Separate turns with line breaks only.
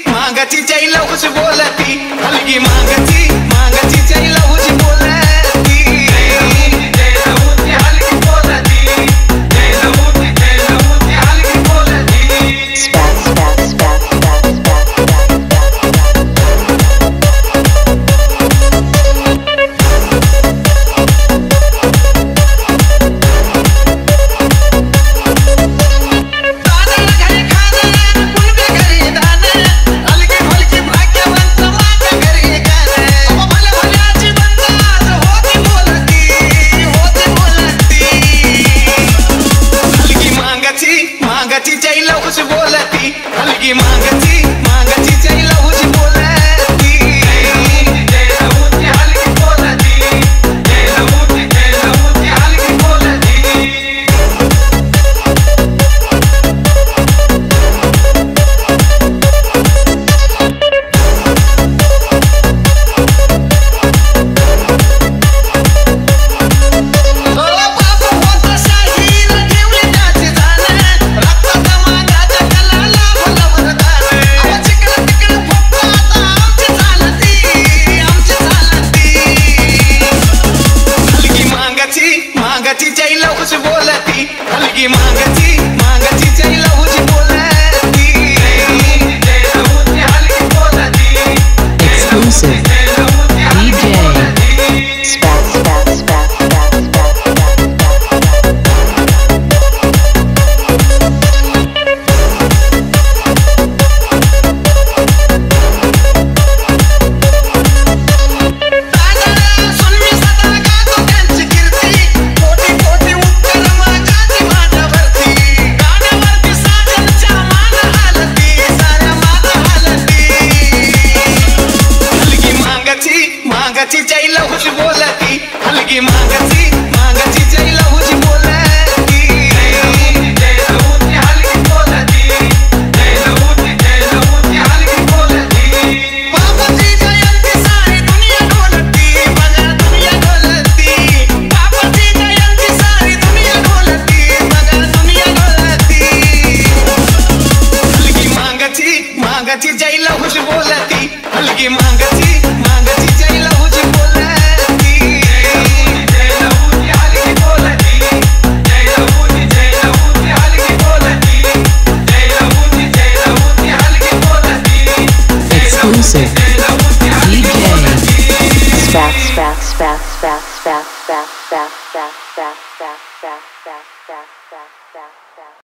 मांगाची जायला हुश बोलती हलगी मांगाची जायला हुश बोलती मांगाची जायला हुश बोलती हलगी मांगाची जायला हुश बोलती हलगी बोलती हलगी बोलती मांगाची जायला हुश बोलती हलगी मांगाची जायला हुश बोलती हलगी बोलती
Exclusive
मांगाची जायला हुश बोलती हलगी मांगाची जायला हुश बोलती हलगी बोलती हलगी बोलती बाबाची जयंती सारी दुनिया ढोलती बघा दुनिया ढोलती बाबाची जयंती सारी दुनिया ढोलती बघा दुनिया ढोलती हलगी मांगाची जायला हुश बोलती हलगी मांगाची जायला हुश बोलती हलगी बोलती हलगी बोलती
Exclusive